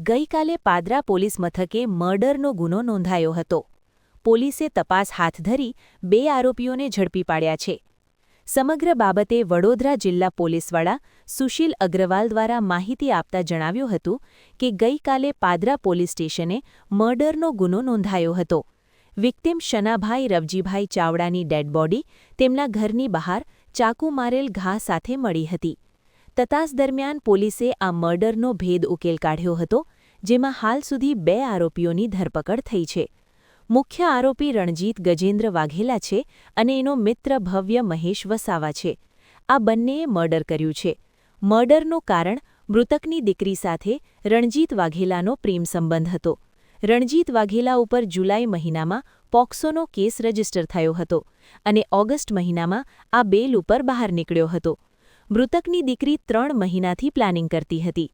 ગઈકાલે પાદરા પોલીસ મથકે મર્ડરનો ગુનો નોંધાયો હતો. પોલીસે તપાસ હાથ ધરી 2 આરોપીઓને ઝડપી પાડ્યા છે. સમગ્ર બાબતે વડોદરા જિલ્લા પોલીસ વડા સુશીલ અગ્રવાલ દ્વારા માહિતી આપતા જણાવ્યું હતું કે ગઈકાલે પાદરા પોલીસ સ્ટેશને મર્ડરનો ગુનો નોંધાયો હતો. Victim Shanabhai Ravjibhai ચાવડાની dead body તેમના ઘરની બહાર ચાકુ મારેલ ઘા સાથે મળી હતી. તપાસ દરમિયાન પોલીસે આ મર્ડરનો ભેદ ઉકેલ કાઢ્યો હતો, જેમાં હાલ સુધી 2 આરોપીઓની ધરપકડ થઈ છે. મુખ્ય આરોપી રણજીત ગજેન્દ્ર વાઘેલા છે અને એનો મિત્ર ભવ્ય મહેશ વસાવા છે. આ બંનેએ મર્ડર કર્યું છે. મર્ડરનું કારણ મૃતકની દીકરી સાથે રણજીત વાઘેલાનો પ્રેમ સંબંધ હતો. રણજીત વાઘેલા ઉપર જુલાઈ મહિનામાં પોક્સોનો કેસ રજીસ્ટર થયો હતો અને ઓગસ્ટ મહિનામાં આ બેલ ઉપર બહાર નીકળ્યો હતો. મૃતકની દીકરી 3 મહિનાથી પ્લાનિંગ કરતી હતી.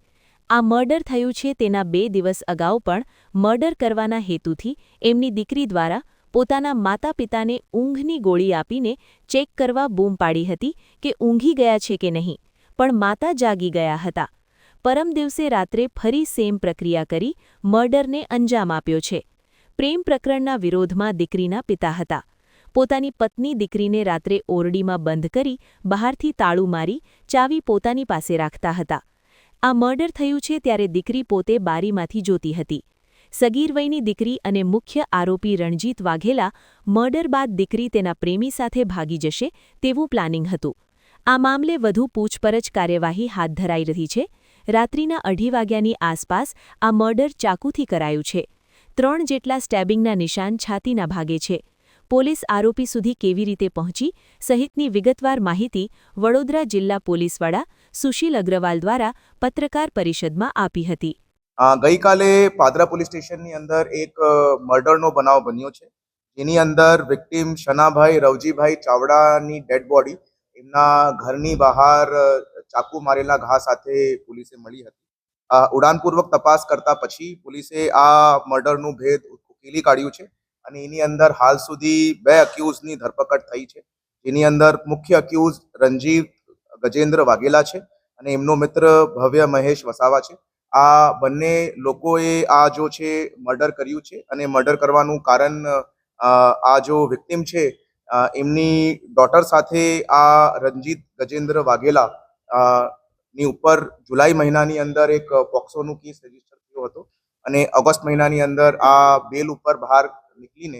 આ મર્ડર થયું છે તેના 2 દિવસ અગાઉ પણ મર્ડર કરવાના હેતુથી એમની દીકરી દ્વારા પોતાના માતા પિતાને ઊંઘની ગોળી આપીને ચેક કરવા બૂમ પાડી હતી કે ઊંઘી ગયા છે કે નહીં, પણ માતા જાગી ગયા હતા. પરમ દિવસે રાત્રે ફરી સેમ પ્રક્રિયા કરી મર્ડરને અંજામ આપ્યો છે. પ્રેમ પ્રકરણના વિરોધમાં દીકરીના પિતા હતા. પોતાની પત્ની દીકરીને રાત્રે ઓરડીમાં બંધ કરી બહારથી તાળું મારી ચાવી પોતાની પાસે રાખતા હતા. આ મર્ડર થયું છે ત્યારે દીકરી પોતે બારીમાંથી જોતી હતી. સગીર વયની દીકરી અને મુખ્ય આરોપી રણજીત વાઘેલા મર્ડર બાદ દીકરી તેના પ્રેમી સાથે ભાગી જશે તેવું પ્લાનિંગ હતું. આ મામલે વધુ પૂછપરછ કાર્યવાહી હાથ ધરાઈ રહી છે. રાત્રિના 2:30 વાગ્યાની આસપાસ આ મર્ડર ચાકુથી કરાયું છે. 3 જેટલા સ્ટેબિંગના નિશાન છાતીના ભાગે છે. પોલીસ આરોપી સુધી કેવી રીતે પહોંચી સહિતની વિગતવાર માહિતી વડોદરા જિલ્લા પોલીસ વડા સુશીલ અગ્રવાલ દ્વારા પત્રકાર પરિષદમાં આપી હતી. ગઈકાલે પાદરા પોલીસ સ્ટેશનની અંદર એક મર્ડરનો બનાવ બન્યો છે, જેની અંદર victim Shanabhai Ravjibhai ચાવડાની dead body એમના ઘરની બહાર ચાકુ મારેલા ઘા સાથે પોલીસે મળી હતી. ઉડાનપૂર્વક તપાસ કરતા પછી પોલીસે આ મર્ડરનું ભેદ ઉકેલી કાઢ્યું છે અને એની અંદર હાલ સુધી 2 અક્યુઝની ધરપકડ થઈ છે, જેની અંદર મુખ્ય અક્યુઝ રણજીત ગજેન્દ્ર વાઘેલા છે અને એમનો મિત્ર ભવ્ય મહેશ વસાવા છે. આ બંને લોકોએ આ જો છે મર્ડર કર્યું છે અને મર્ડર કરવાનું કારણ આ જો વિક્ટિમ છે એમની ડોટર સાથે આ રણજીત ગજેન્દ્ર વાઘેલા ની ઉપર જુલાઈ મહિનાની અંદર એક પોક્સોનું કેસ રજીસ્ટર થયો હતો અને ઓગસ્ટ મહિનાની અંદર આ બેલ ઉપર બહાર નીકળીને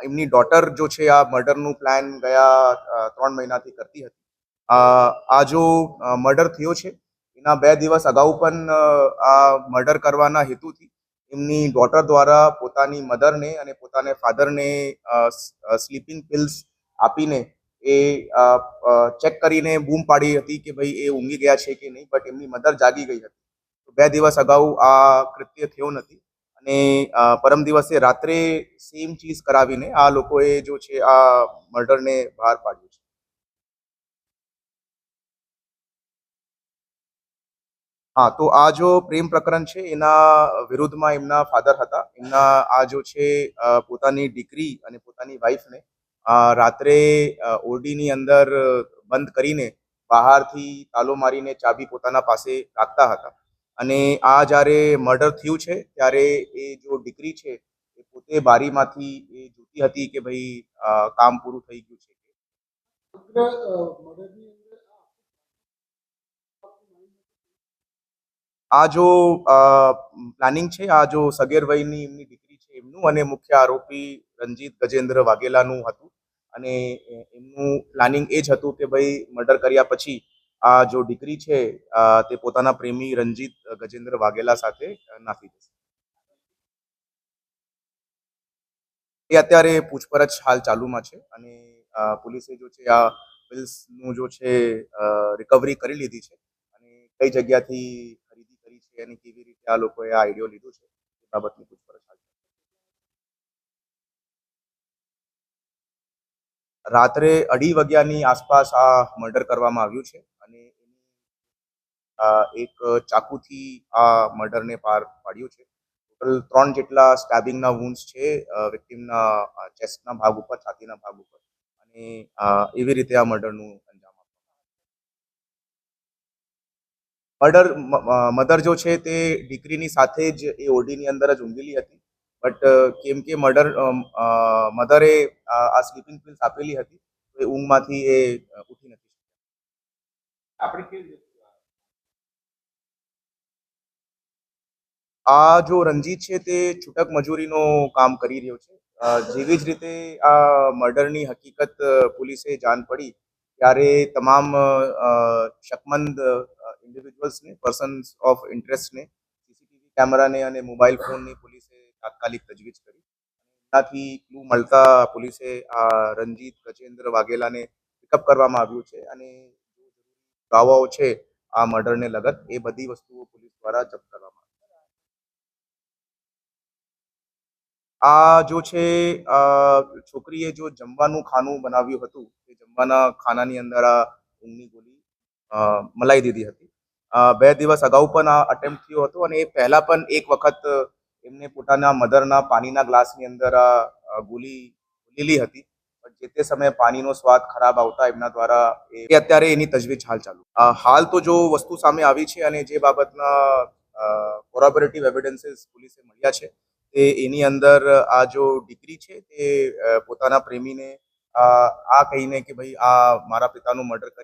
એમની ડોટર જો છે આ મર્ડરનું પ્લાન ગયા 3 મહિનાથી કરતી હતી. આ જો મર્ડર થયો છે એના 2 દિવસ અગાઉ પણ આ મર્ડર કરવાના હેતુથી એમની ડોટર દ્વારા પોતાની મધરને અને પોતાના ફાધરને સ્લીપિંગ પિલ્સ આપીને એ ચેક કરીને બૂમ પાડી હતી કે ભાઈ એ ઊંઘી ગયા છે કે નહીં, બટ એમની મધર જાગી ગઈ હતી. 2 દિવસ અગાઉ આ કૃત્ય થયો નથી અને પરમ દિવસે રાત્રે સેમ ચીજ કરાવીને આ લોકોએ જો છે આ મર્ડરને બહાર પાડ્યું છે. હા, તો આ જો પ્રેમ પ્રકરણ છે એના વિરુદ્ધમાં એમના ફાધર હતા. એમના આ જો છે પોતાની દીકરી અને પોતાની વાઈફને રાત્રે ઓરડીની અંદર બંધ કરીને બહારથી તાલો મારીને ચાબી પોતાના પાસે રાખતા હતા અને આ જ્યારે મર્ડર થયું છે ત્યારે એ જો દીકરી છે એ પોતે બારીમાંથી એ જોતી હતી કે ભાઈ કામ પૂરું થઈ ગયું છે. આ જો પ્લાનિંગ છે, આ જો સગીર વયની એમની દીકરી છે એમનું અને મુખ્ય આરોપી રણજીત ગજેન્દ્ર વાઘેલાનું હતું અને એમનું પ્લાનિંગ એ જ હતું કે ભાઈ મર્ડર કર્યા પછી આ જો દીકરી છે તે પોતાના પ્રેમી રણજીત ગજેન્દ્ર વાઘેલા સાથે નાસી જશે. એ અત્યારે પૂછપરછ હાલ ચાલુમાં છે અને પોલીસે જો છે આ બિલ્સનું જો છે રિકવરી કરી લીધી છે અને કઈ જગ્યાથી ખરીદી કરી છે અને કેવી રીતે આ લોકોએ આ આઈડિયો લીધો છે એ બાબતની પૂછપરછ હાલ રાત્રે 2:30 વાગ્યાની આસપાસ આ મર્ડર કરવામાં આવ્યું છે અને એક ચાકુથી આ મર્ડરને પાર પાડ્યું છે. ટોટલ 3 જેટલા સ્ટેબિંગના વુન્ડ્સ છે વિક્ટિમના ચેસ્ટના ભાગ ઉપર, છાતીના ભાગ ઉપર અને એવી રીતે આ મર્ડરનું અંજામ આપ્યું. મધર જો છે તે દીકરીની સાથે જ એ ઓરડીની અંદર જ ઊંઘેલી હતી. બટ કેમ કે મધરે આ સ્લીપિંગ પિલ્સ આપેલી હતી તો એ ઊંઘમાંથી ઉઠી નથી શકતા. આપણે કેવી રીતે આ જો રંજીત છે તે છૂટક મજૂરીનું કામ કરી રહ્યો છે. જેવી જ રીતે આ મર્ડરની હકીકત પોલીસે જાણ પડી ત્યારે તમામ શકમંદ ઇન્ડિવિજ્યુઅલ્સને પર્સન્સ ઓફ ઇન્ટરેસ્ટને સીસીટીવી કેમેરાને અને મોબાઈલ ફોનની પોલીસે તાત્કાલિક તજવીજ કરી. એનાથી ક્લુ મળતા પોલીસે આ રંજીત ગજેન્દ્ર વાઘેલાને પિકઅપ કરવામાં આવ્યું છે અને પુરાવાઓ છે આ મર્ડરને લગત એ બધી વસ્તુઓ પોલીસ દ્વારા જપ્ત કરવામાં આવી. આ જો છે છોકરીએ જો જમવાનું ખાનું બનાવ્યું હતું એ જમવાના ખાનાની અંદર આ ઊંઘની ગોળી મલાઈ દીધી હતી. 2 દિવસ અગાઉ પણ આ અટેમ્પ્ટ થયો હતો અને એ પહેલા પણ એક વખત એમને પોતાના મધરના પાણીના ગ્લાસની અંદર આ ગોળી લીલી હતી. પણ જે તે સમયે પાણીનો સ્વાદ ખરાબ આવતા એમના દ્વારા એ અત્યારે એની તજવીજ ચાલુ. હાલ તો જો વસ્તુ સામે આવી છે અને જે બાબતના કોરોબોરેટિવ એવિડન્સીસ પોલીસે મળ્યા છે તે એની અંદર આ જો દીકરી છે તે પોતાના પ્રેમીને આ કહીને કે ભાઈ આ મારા પિતાનું મર્ડર કરી